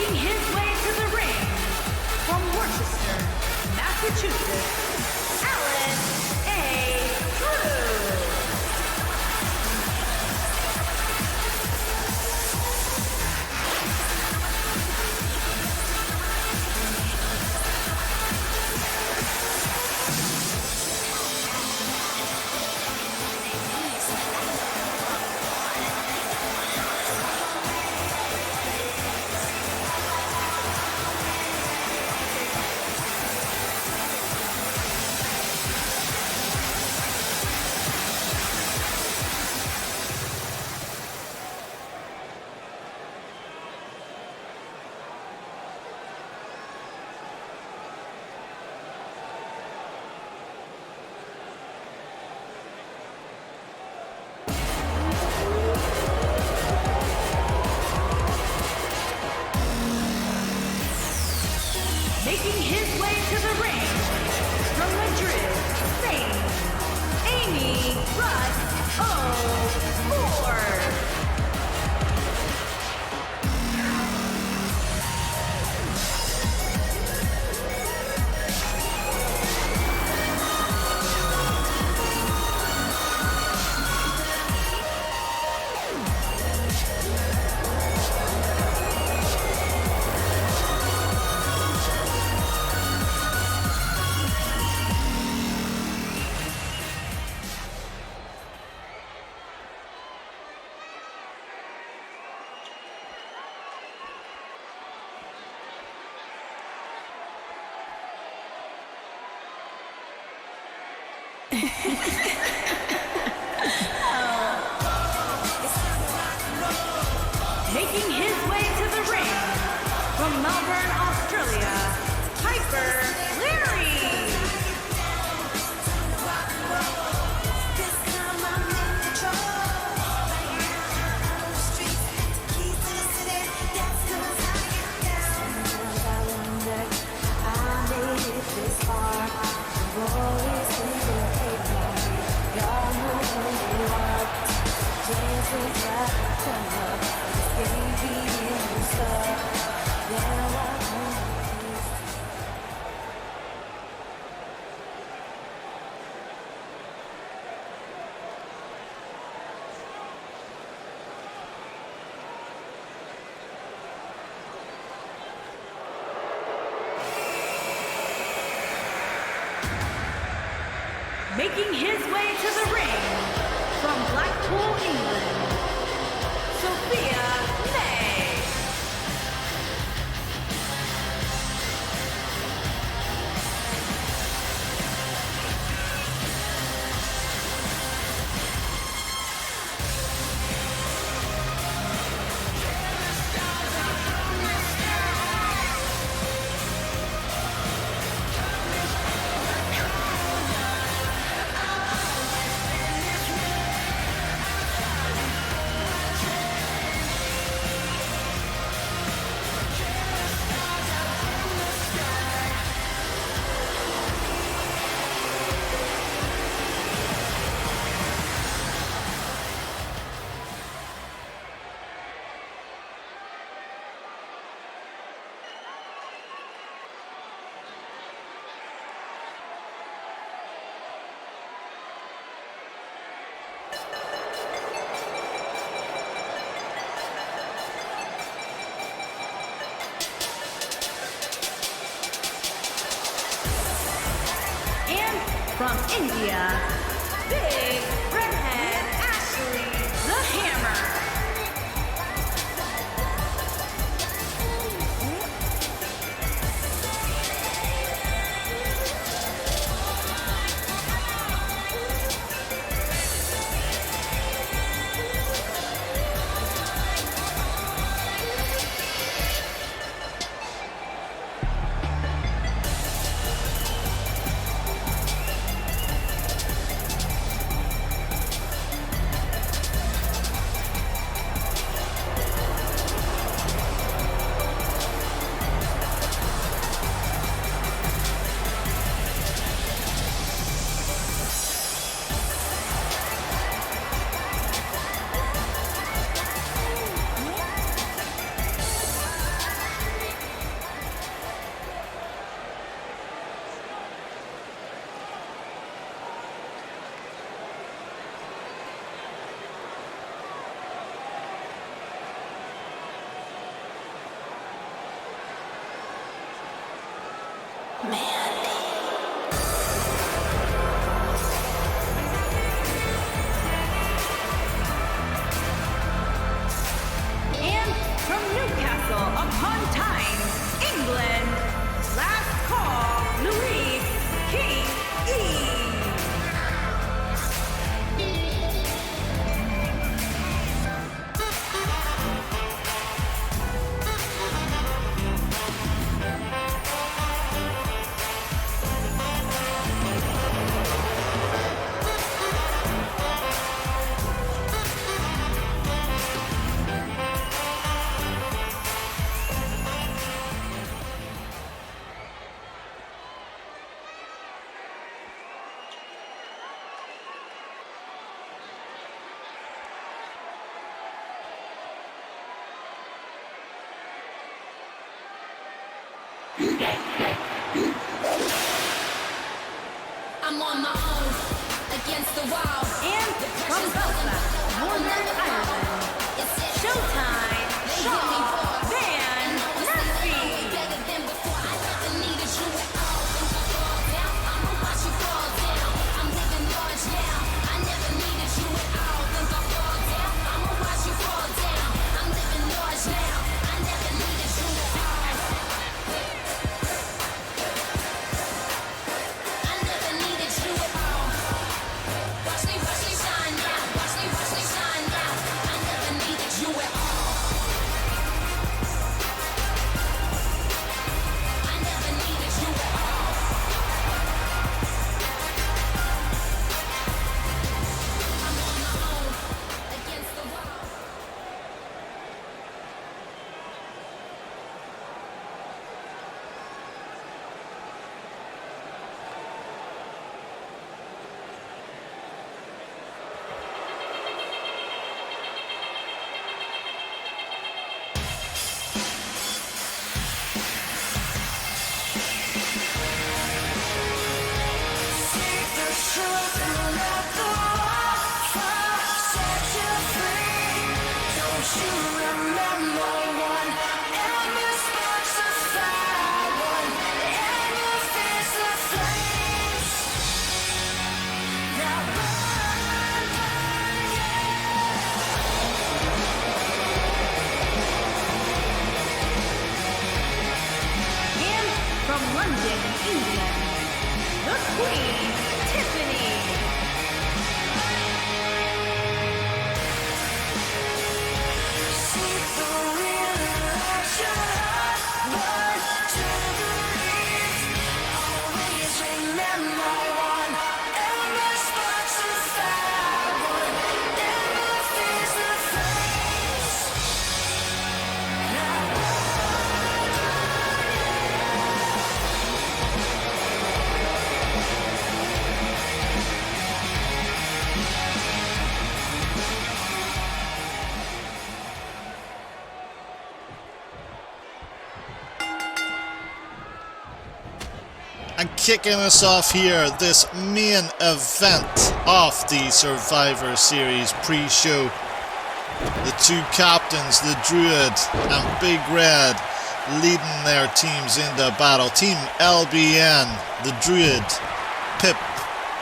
Making his way to the ring from Worcester, Massachusetts, Alan A. Drew. Making his way to the ring from Madrid, Spain, Amy Ford. Making his way to the ring from Melbourne, Australia, Piper Leary. Making his way to the ring from Blackpool, England, Sophia May. From India, Big Redhead Ashley the Hammer. And from Newcastle upon Tyne, England, last call, Louise, King E. I'm on my own, against the wall. And from Belfast, Northern Ireland, Showtime, Shaw, Van, Murphy. Better than before, I never needed you at all. If I fall down, I'ma watch you fall down. I'm living large now, I never needed you at all. If I fall down, I'ma watch you fall down. I'm living large now, I never needed you at all. I never needed you at all. Watch me shine now. Watch me shine now. I never needed you at all. I never needed you at all. I'm on my own, against the wall. And from London, England, the Queen, Tiffany. And kicking us off here, this main event of the Survivor Series pre-show. The two captains, the Druid and Big Red, leading their teams into battle. Team LBN, the Druid, Pip,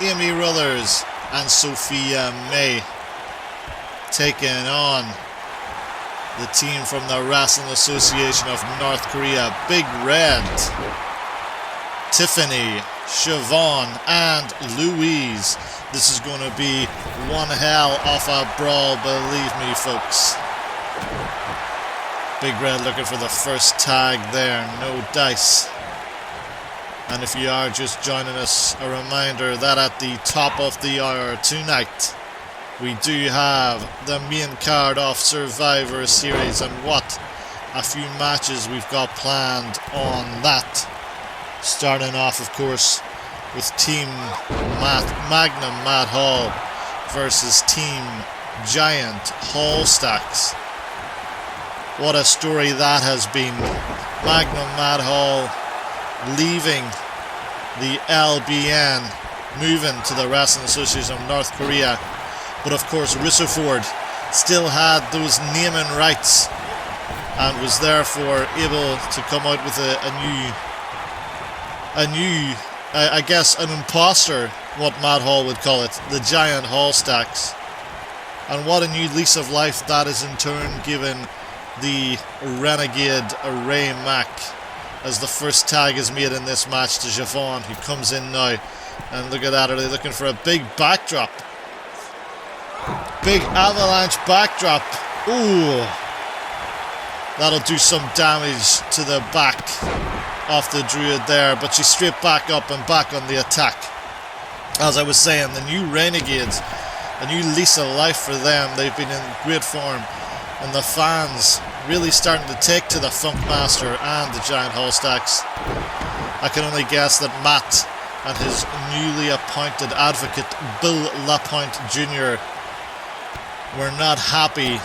Amy Rutherz and Sophie May, taking on the team from the Wrestling Association of North Korea, Big Red, Tiffany, Siobhan and Louise. This is going to be one hell of a brawl, believe me, folks. Big Red looking for the first tag there, no dice. And if you are just joining us, a reminder that at the top of the hour tonight, we do have the main card of Survivor Series, and what a few matches we've got planned on that. Starting off, of course, with Team Magnum Matt Hall versus Team Giant Hall Stacks. What a story that has been. Magnum Matt Hall leaving the LBN, moving to the Wrestling Association of North Korea. But of course, Rutherford still had those naming rights and was therefore able to come out with a a new, I guess, an imposter, what Matt Hall would call it, the giant Hall stacks. And what a new lease of life that is in turn given the renegade Ray Mack, as the first tag is made in this match to Siobhan, who comes in now. And look at that, are they looking for a big backdrop? Big avalanche backdrop. Ooh, that'll do some damage to the back of the Druid there, but she's straight back up and back on the attack. As I was saying, the new Renegades, a new lease of life for them. They've been in great form, and the fans really starting to take to the Funkmaster and the Giant Hall Stacks. I can only guess that Matt and his newly appointed advocate Bill Lapointe Jr. were not happy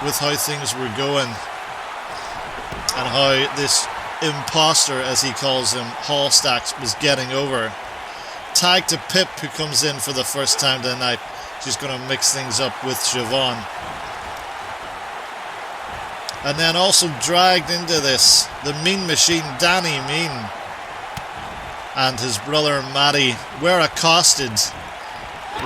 with how things were going and how this imposter, as he calls him, Hall Stacks, was getting over. Tag to Pip, who comes in for the first time tonight. She's going to mix things up with Siobhan. And then also dragged into this, the Mean Machine, Danny Mean, and his brother Matty were accosted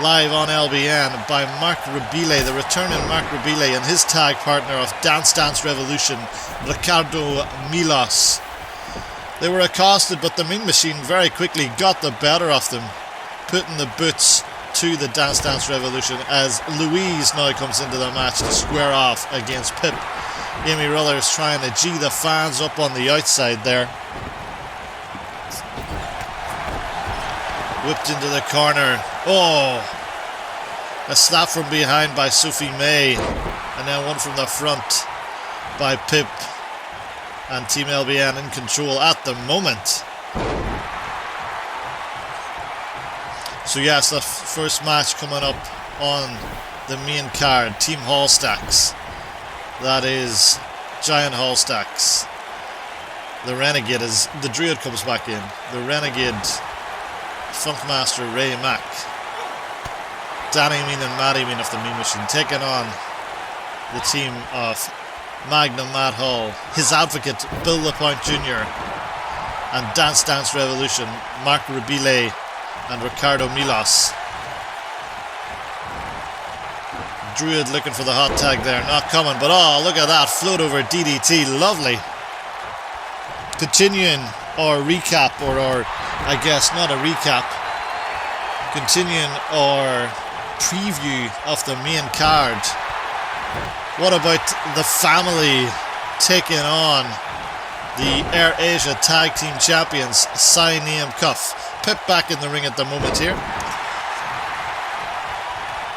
live on LBN by Mark Rabile, the returning Mark Rabile, and his tag partner of Dance Dance Revolution, Ricardo Milos. They were accosted, but the Mean Machine very quickly got the better of them, putting the boots to the Dance Dance Revolution, as Louise now comes into the match to square off against Pip. Amy Rutherz trying to G the fans up on the outside there. Whipped into the corner. Oh! A slap from behind by Sophie May. And then one from the front by Pip. And Team LBN in control at the moment. So yes, the first match coming up on the main card. Team Hall Stacks. That is Giant Hall Stacks. The Renegade, as the Druid comes back in. The Renegade, Funkmaster Ray Mack, Danny Mean and Matty Mean of the Mean Machine, taking on the team of Magnum Matt Hall, his advocate Bill Lapointe Jr., and Dance Dance Revolution, Mark Rabile and Ricardo Milos. Druid looking for the hot tag there, not coming, but oh, look at that, float over DDT, lovely. Continuing our recap, or I guess not a recap, continuing our preview of the main card. What about the family taking on the Air Asia Tag Team Champions, Sai Name Cuff? Pip back in the ring at the moment here.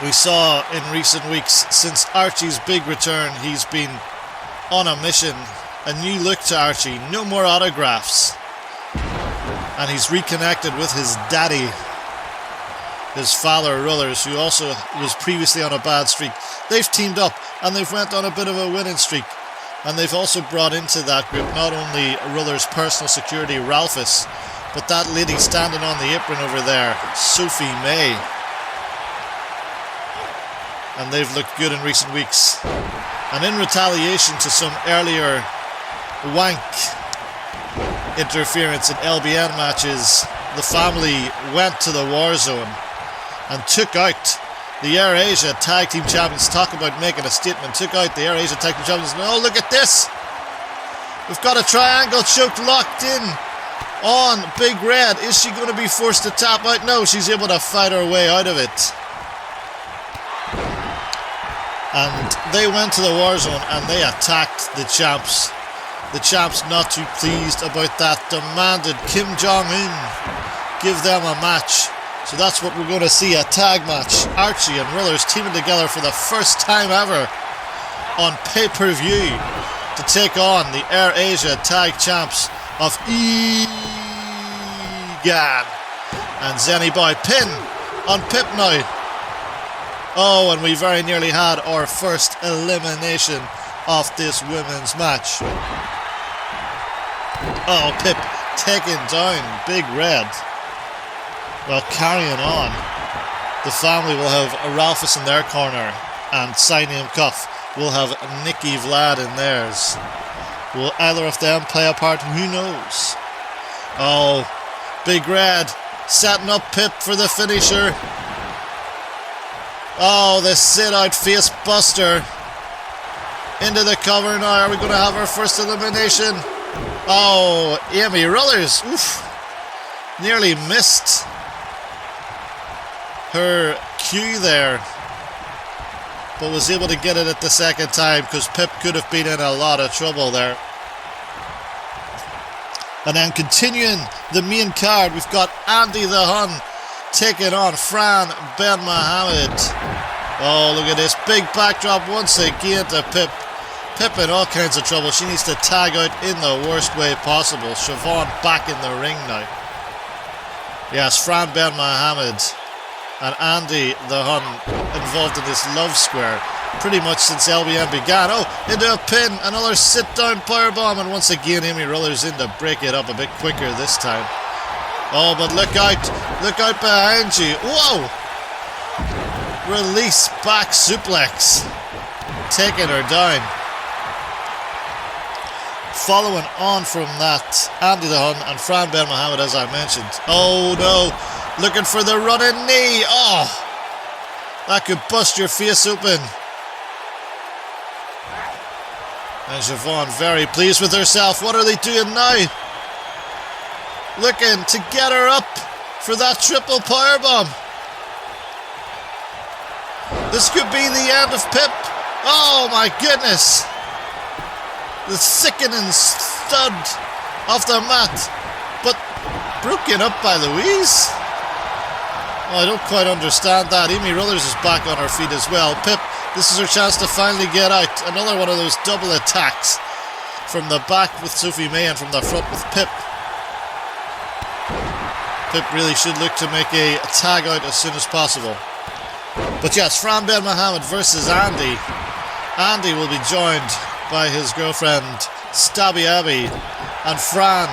We saw in recent weeks, since Archie's big return, he's been on a mission. A new look to Archie, no more autographs. And he's reconnected with his daddy, his father Rutherz, who also was previously on a bad streak. They've teamed up and they've went on a bit of a winning streak. And they've also brought into that group not only Rutherz' personal security, Ralphus, but that lady standing on the apron over there, Sophie May. And they've looked good in recent weeks. And in retaliation to some earlier wank interference in LBN matches, the family went to the war zone and took out the Air Asia Tag Team Champions. Talk about making a statement. Took out the Air Asia Tag Team Champions. Oh, look at this. We've got a triangle choke locked in on Big Red. Is she going to be forced to tap out? No, she's able to fight her way out of it. And they went to the war zone and they attacked the champs. The champs not too pleased about that, demanded Kim Jong-un give them a match. So that's what we're going to see, a tag match. Archie and Rutherz teaming together for the first time ever on pay-per-view to take on the Air Asia Tag Champs of Egan and Zenny Boy. Pin on Pip now. Oh, and we very nearly had our first elimination of this women's match. Oh, Pip taking down Big Red. Well, carrying on, the family will have Ralphus in their corner and Sineam Cuff will have Nikki Vlad in theirs. Will either of them play a part? Who knows? Oh, Big Red setting up Pip for the finisher. Oh, the sit-out face buster. Into the cover now. Are we going to have our first elimination? Oh, Amy Rutherz. Oof. Nearly missed her cue there, but was able to get it at the second time because Pip could have been in a lot of trouble there. And then continuing the main card, we've got Andy the Hun taking on Fran Ben Mohammed. Oh, look at this big backdrop once again to Pip. Pip in all kinds of trouble. She needs to tag out in the worst way possible. Siobhan back in the ring now. Yes, Fran Ben Mohammed and Andy the Hun involved in this love square pretty much since LBN began. Oh, into a pin, another sit-down powerbomb, and once again Amy Rutherz in to break it up a bit quicker this time. Oh, but look out behind you. Whoa! Release back suplex, taking her down. Following on from that, Andy the Hun and Fran Ben Mohammed, as I mentioned. Oh no, looking for the running knee. Oh, that could bust your face open. And Siobhan very pleased with herself. What are they doing now? Looking to get her up for that triple powerbomb. This could be the end of Pip. Oh my goodness. The sickening stud off the mat, but broken up by Louise. Oh, I don't quite understand that. Amy Rutherz is back on her feet as well. Pip, this is her chance to finally get out. Another one of those double attacks from the back with Sophie May and from the front with Pip. Pip really should look to make a tag out as soon as possible. But yes, Fran Ben Mohammed versus Andy. Andy will be joined by his girlfriend Stabby Abby, and Fran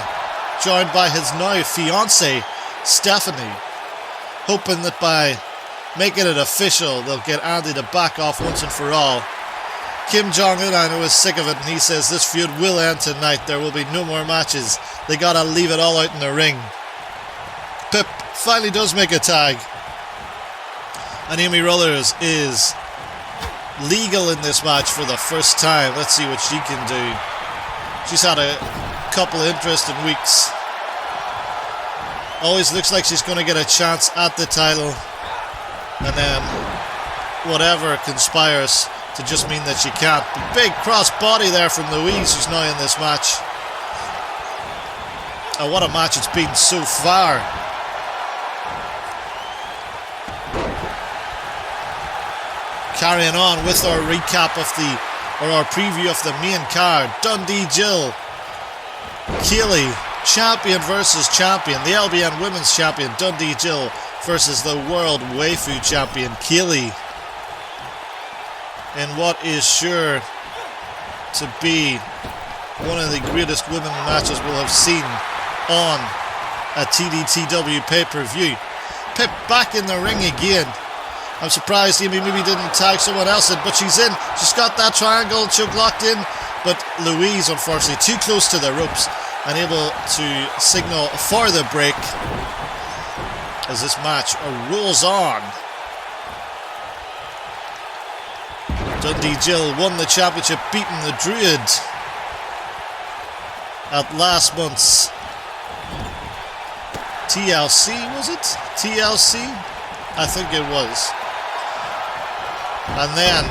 joined by his now fiancée Stephanie, hoping that by making it official they'll get Andy to back off once and for all. Kim Jong-un, I know, is sick of it, and he says this feud will end tonight. There will be no more matches. They gotta leave it all out in the ring. Pip finally does make a tag, and Amy Rutherz is legal in this match for the first time. Let's see what she can do. She's had a couple of interesting weeks. Always looks like she's going to get a chance at the title, and then whatever conspires to just mean that she can't. But big cross body there from Louise, who's now in this match. And what a match it's been so far. Carrying on with our recap of our preview of the main card. Dundee Jill, Kaylee, champion versus champion. The LBN women's champion Dundee Jill versus the world Waifu champion Kaylee, in what is sure to be one of the greatest women matches we'll have seen on a TDTW pay-per-view. Pip back in the ring again. I'm surprised Amy maybe didn't tag someone else in, but she's in. She's got that triangle choke locked in, but Louise, unfortunately, too close to the ropes, unable to signal for the break as this match rolls on. Dundee Jill won the championship, beating the Druid at last month's TLC, was it? TLC? I think it was. And then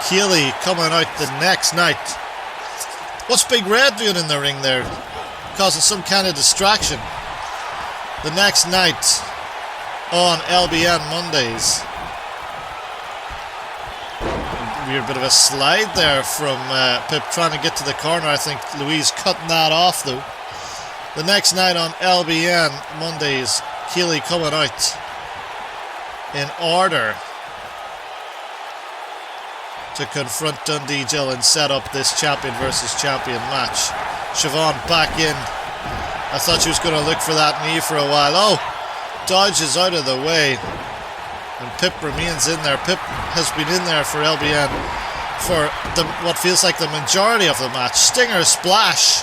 Kaylee coming out the next night. What's Big Red doing in the ring there? Causing some kind of distraction. The next night on LBN Mondays. Weird bit of a slide there from Pip trying to get to the corner. I think Louise cutting that off though. The next night on LBN Mondays, Kaylee coming out in order to confront Dundee Jill and set up this champion versus champion match. Siobhan back in. I thought she was going to look for that knee for a while. Oh, dodges out of the way. And Pip remains in there. Pip has been in there for LBN for what feels like the majority of the match. Stinger splash.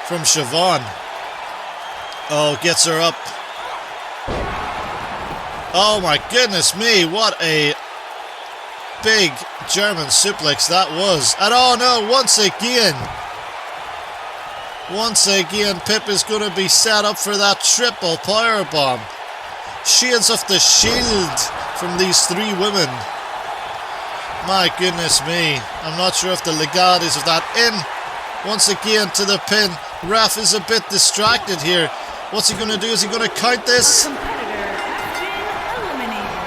from Siobhan. Oh, gets her up. Oh my goodness me, what a big German suplex that was. And oh no, once again, Pip is going to be set up for that triple powerbomb. Shades of the Shield from these three women. My goodness me. I'm not sure if the legalities of that. In once again to the pin. Ref is a bit distracted here. What's he going to do? Is he going to count this?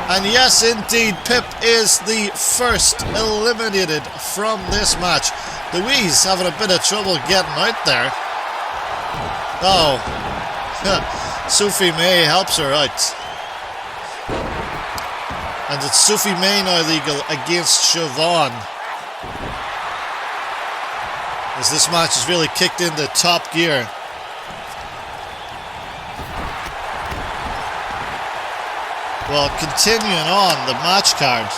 And yes, indeed, Pip is the first eliminated from this match. Louise having a bit of trouble getting out there. Oh, Sophie May helps her out. And it's Sophie May now legal against Siobhan. As this match has really kicked into top gear. Well, continuing on the match card,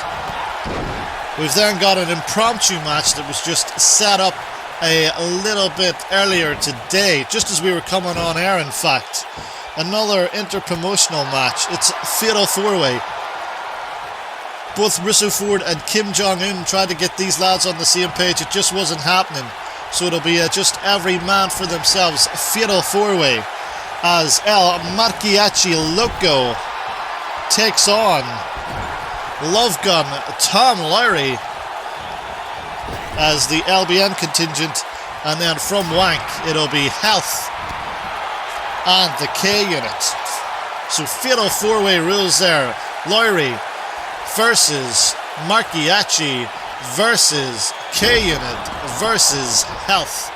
we've then got an impromptu match that was just set up a little bit earlier today, just as we were coming on air, in fact. Another inter-promotional match. It's Fatal 4-Way. Both Russo Ford and Kim Jong-un tried to get these lads on the same page. It just wasn't happening. So it'll be just every man for themselves. Fatal 4-Way as El Marchiachi Loco takes on Love Gun Tom Lowry as the LBN contingent, and then from Wank it'll be Health and the K unit. So Fatal 4-Way rules there. Lowry versus Marchiachi versus K unit versus Health.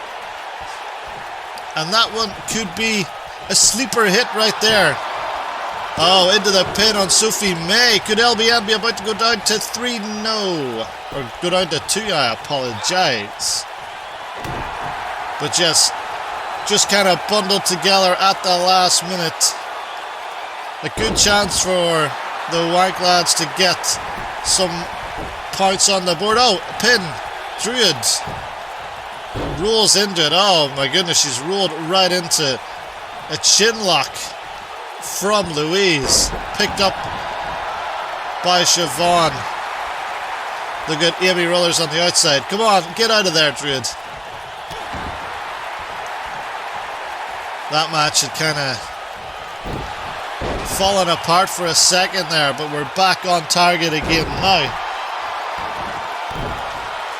And that one could be a sleeper hit right there. Oh, into the pin on Sophie May. Could LBN be about to go down to 3? No. Or go down to 2, I apologise. But just kind of bundled together at the last minute. A good chance for the Wank lads to get some points on the board. Oh, pin. Druid rolls into it. Oh my goodness, she's rolled right into a chin lock from Louise, picked up by Siobhan. The good Amy Rollers on the outside. Come on, get out of there, Druid. That match had kind of fallen apart for a second there, but we're back on target again now.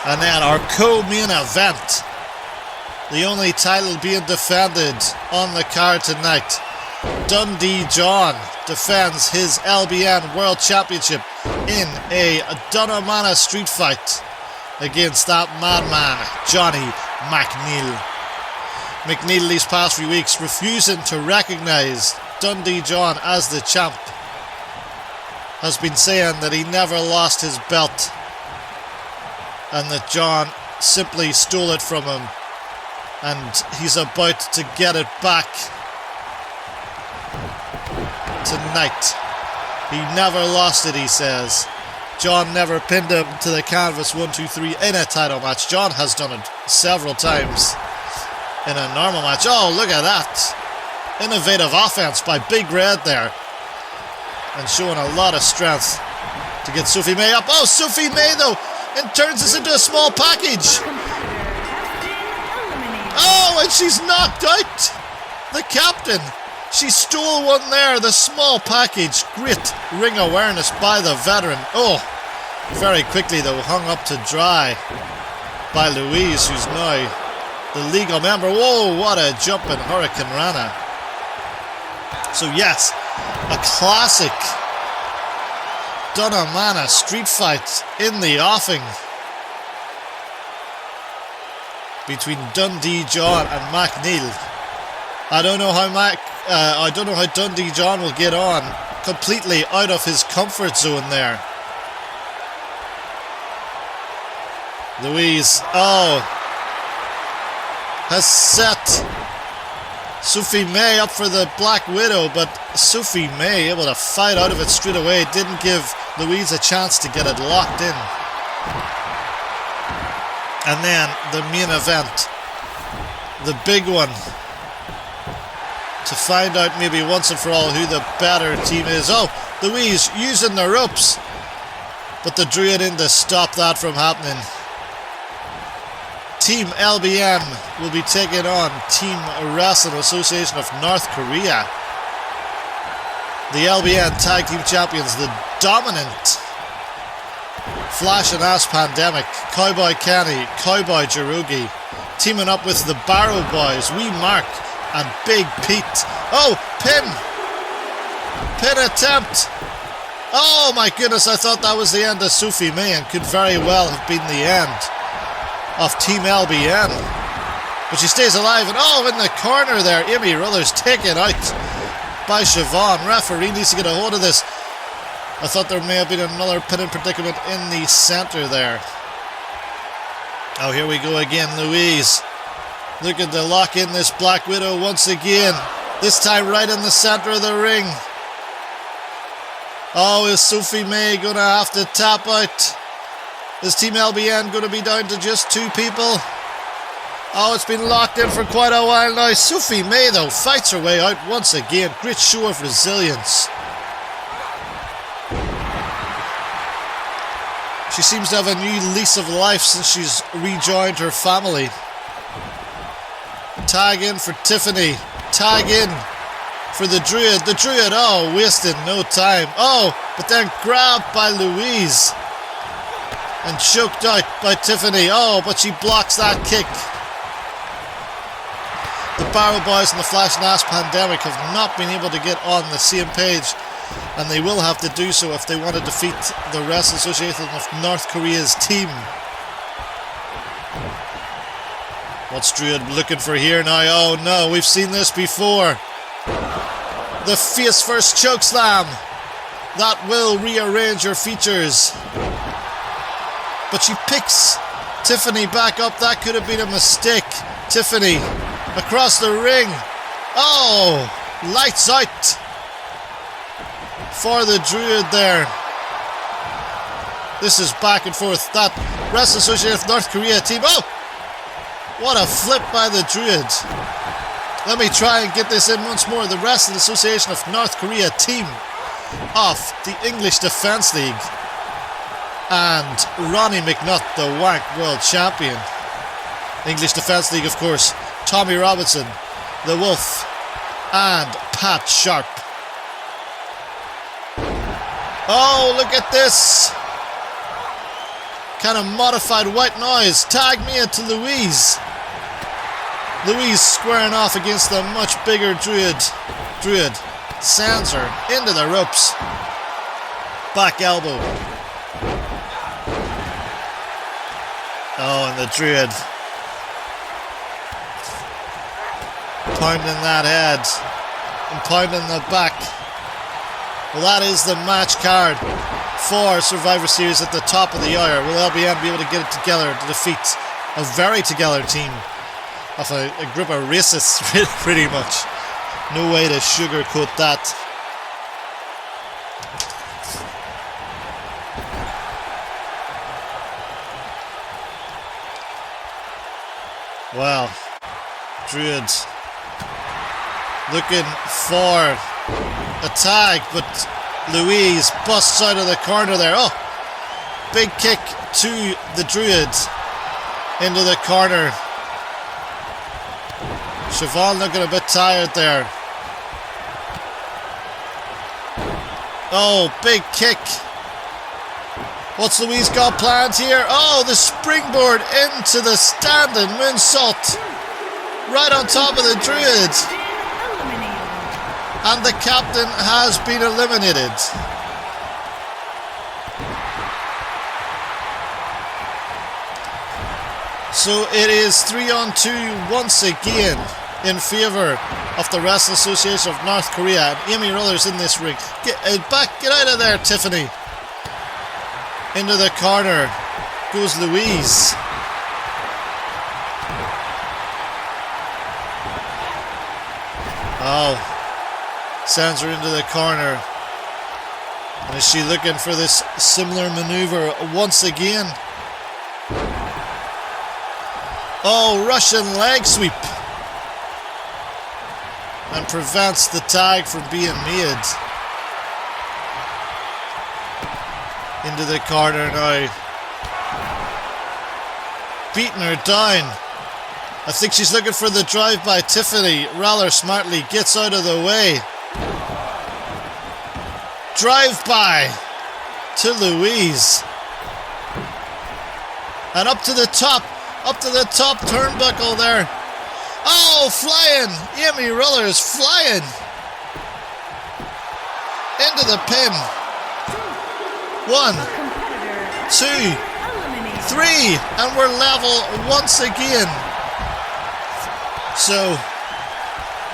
And then our co-main event, the only title being defended on the card tonight. Dundee John defends his LBN World Championship in a Dunnamana street fight against that madman, Johnny McNeil. McNeil these past few weeks refusing to recognise Dundee John as the champ. Has been saying that he never lost his belt and that John simply stole it from him, and he's about to get it back tonight. He never lost it, he says. John never pinned him to the canvas 1, 2, 3 in a title match. John has done it several times in a normal match. Oh, look at that. Innovative offense by Big Red there. And showing a lot of strength to get Sophie May up. Oh, Sophie May though, and turns this into a small package. Oh, and she's knocked out the captain. She stole one there, the small package. Great ring awareness by the veteran. Oh, very quickly though, hung up to dry by Louise, who's now the legal member. Whoa, what a jumping Hurricane Rana. So yes, a classic Dunnamana street fight in the offing between Dundee John and McNeil. I don't know how Dundee John will get on. Completely out of his comfort zone there. Louise, has set Sophie May up for the Black Widow, but Sophie May able to fight out of it straight away. Didn't give Louise a chance to get it locked in. And then the main event. the big one, to find out maybe once and for all who the better team is. Oh, Louise using the ropes, but the Druid in to stop that from happening. Team LBN will be taking on Team Wrestling Association of North Korea. The LBN Tag Team Champions, the dominant Flash and Ass Pandemic, Cowboy Kenny, Cowboy Jirogi, teaming up with the Barrow Boys, Wee Mark and Big Pete. Oh, pin attempt. Oh my goodness, I thought that was the end of Sophie May, and could very well have been the end of Team LBN. But she stays alive, and oh, in the corner there, Amy Rutherz taken out by Siobhan. Referee needs to get a hold of this. I thought there may have been another pinning predicament in the centre there. Oh, here we go again, Louise. Looking to lock in this Black Widow once again. This time right in the centre of the ring. Oh, is Sophie May going to have to tap out? Is Team LBN going to be down to just 2 people? Oh, it's been locked in for quite a while now. Sophie May, though, fights her way out once again. Great show of resilience. She seems to have a new lease of life since she's rejoined her family. Tag in for Tiffany. Tag in for the Druid. The Druid, oh, wasting no time. Oh, but then grabbed by Louise and choked out by Tiffany. Oh, but she blocks that kick. The Barrow Boys and the Flash and Ass Pandemic have not been able to get on the same page, and they will have to do so if they want to defeat the Wrestling Association of North Korea's team. What's Druid looking for here now? Oh no, we've seen this before. The face first chokeslam. That will rearrange your features. But she picks Tiffany back up. That could have been a mistake. Tiffany across the ring. Oh, lights out for the Druid there. This is back and forth. That Wrestling Association of North Korea team. Oh, what a flip by the Druid. Let me try and get this in once more. The Wrestling Association of North Korea team of the English Defence League and Ronnie McNutt, the WANK World Champion. English Defence League, of course, Tommy Robinson, The Wolf, and Pat Sharp. Oh, look at this. Kind of modified white noise. Tag me into Louise. Louise squaring off against the much bigger Druid. Druid sends her into the ropes. Back elbow. Oh, and the Druid pounding that head and pounding the back. Well, that is the match card for Survivor Series at the top of the hour. Will LBN be able to get it together to defeat a very together team of a group of racists, pretty much. No way to sugarcoat that. Well, Druid looking for a tag, but Louise busts out of the corner there. Oh, big kick to the Druid into the corner. Siobhan looking a bit tired there. Oh, big kick. What's Louise got planned here? Oh, the springboard into the standing moonsault right on top of the Druid. And the captain has been eliminated. So it is 3-on-2 once again in favour of the Wrestling Association of North Korea. And Amy Rutherz in this ring. Get out of there, Tiffany. Into the corner goes Louise. Oh, sends her into the corner. And is she looking for this similar maneuver once again? Oh, Russian leg sweep and prevents the tag from being made. Into the corner now. Beating her down. I think she's looking for the drive by Tiffany. Rather smartly gets out of the way. Drive by to Louise. And up to the top turnbuckle there. Oh, flying! Amy Rutherz flying! Into the pin. 1, 2, 3, and we're level once again. So,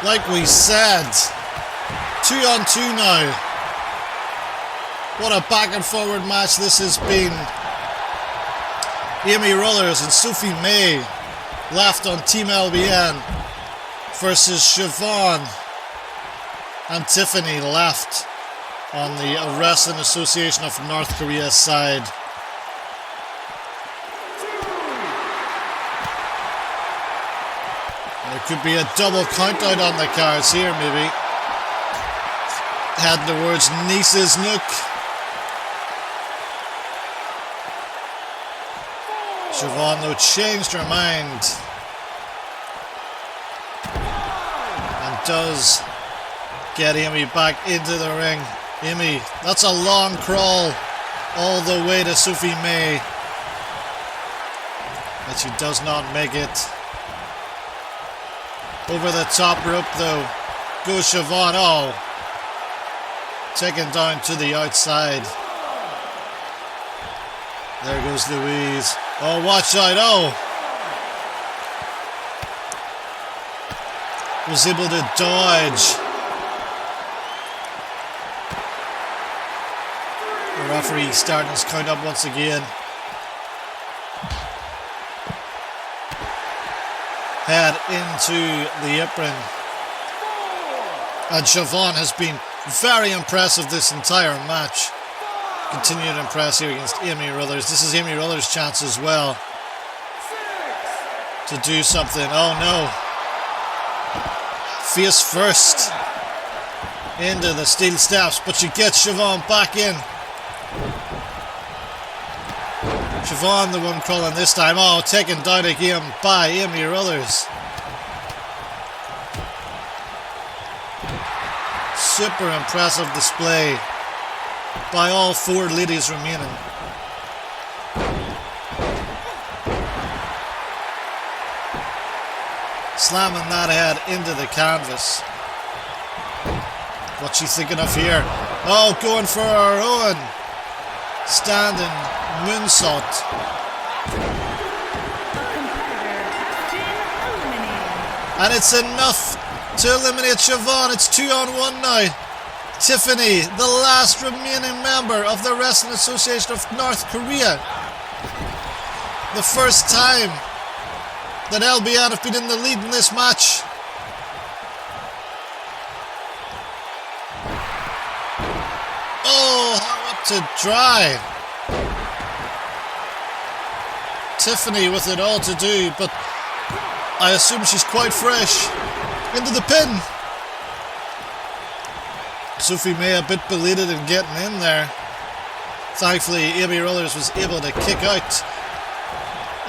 like we said, 2 on 2 now. What a back and forward match this has been. Amy Rutherz and Sophie May left on Team LBN versus Siobhan and Tiffany left on the Wrestling Association of North Korea side. There could be a double count out on the cards here, maybe. Heading towards Nice's Nook. Siobhan, though, changed her mind and does get Amy back into the ring. Amy, that's a long crawl all the way to Sophie May, but she does not make it. Over the top rope though goes Siobhan. Oh, taken down to the outside. There goes Louise. Oh, watch out. Oh, was able to dodge. The referee starting his count up once again. Head into the apron. And Siobhan has been very impressive this entire match. Continued to impress here against Amy Rutherz. This is Amy Ruther's chance as well to do something. Oh no. Face first into the steel steps, but she gets Siobhan back in. Siobhan the one crawling this time. Oh, taken down again by Amy Rutherz. Super impressive display by all 4 ladies remaining. Slamming that head into the canvas. What's she thinking of here? Oh, going for her own standing moonsault. And it's enough to eliminate Siobhan. It's 2 on 1 now. Tiffany, the last remaining member of the Wrestling Association of North Korea. The first time that LBN have been in the lead in this match. Oh, hung up to dry. Tiffany with it all to do, but I assume she's quite fresh. Into the pin. Sophie May a bit belated in getting in there. Thankfully, Amy Rutherz was able to kick out.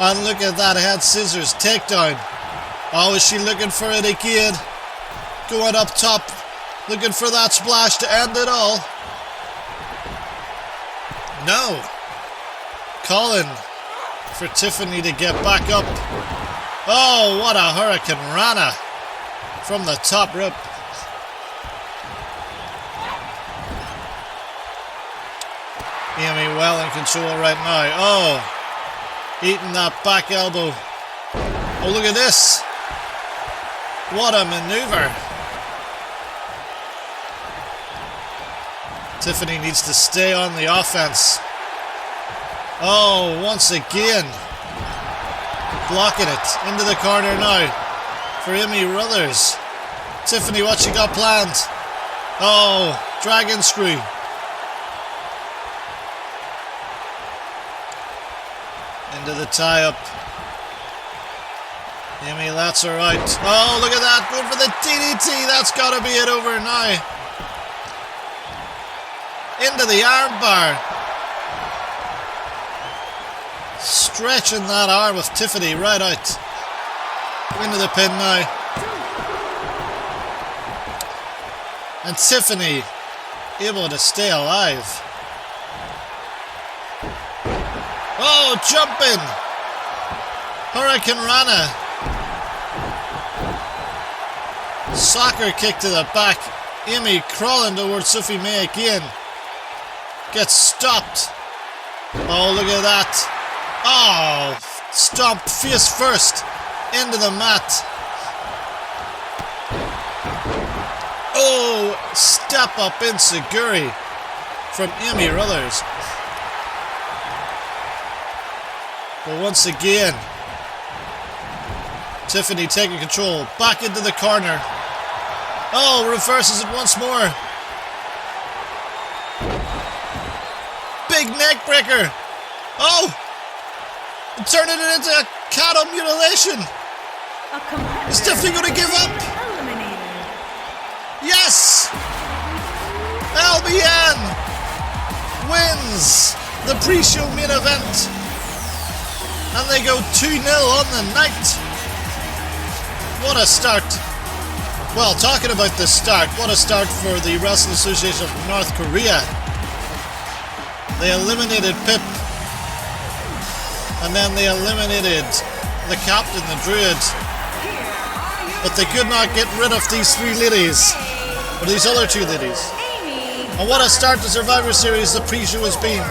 And look at that head scissors takedown. Oh, is she looking for it again? Going up top, looking for that splash to end it all. No. Calling for Tiffany to get back up. Oh, what a Hurricane Rana from the top rope. Amy well in control right now. Oh, eating that back elbow. Oh, look at this. What a maneuver. Tiffany needs to stay on the offense. Oh, once again. Blocking it into the corner now for Amy Rutherz. Tiffany, what she got planned? Oh, dragon screw. Into the tie-up. Amy, that's alright. Oh, look at that. Going for the DDT. That's got to be it over now. Into the armbar. Stretching that arm of Tiffany right out. Into the pin now. And Tiffany able to stay alive. Oh, jumping. Hurricane Rana. Soccer kick to the back. Amy crawling towards Sophie May again. Gets stopped. Oh, look at that. Oh, stomped face first into the mat. Oh, step up enziguri from Amy Rutherz. But once again, Tiffany taking control. Back into the corner. Oh, reverses it once more. Big neck breaker. Oh! Turning it into a cattle mutilation. Is Tiffany going to give up? Eliminated. Yes! LBN wins the pre-show main event. And they go 2-0 on the night. What a start. Well, talking about the start, what a start for the Wrestling Association of North Korea. They eliminated Pip. And then they eliminated the captain, the Druid. But they could not get rid of these three ladies. Or these other two ladies. And what a start to Survivor Series the pre-show has been.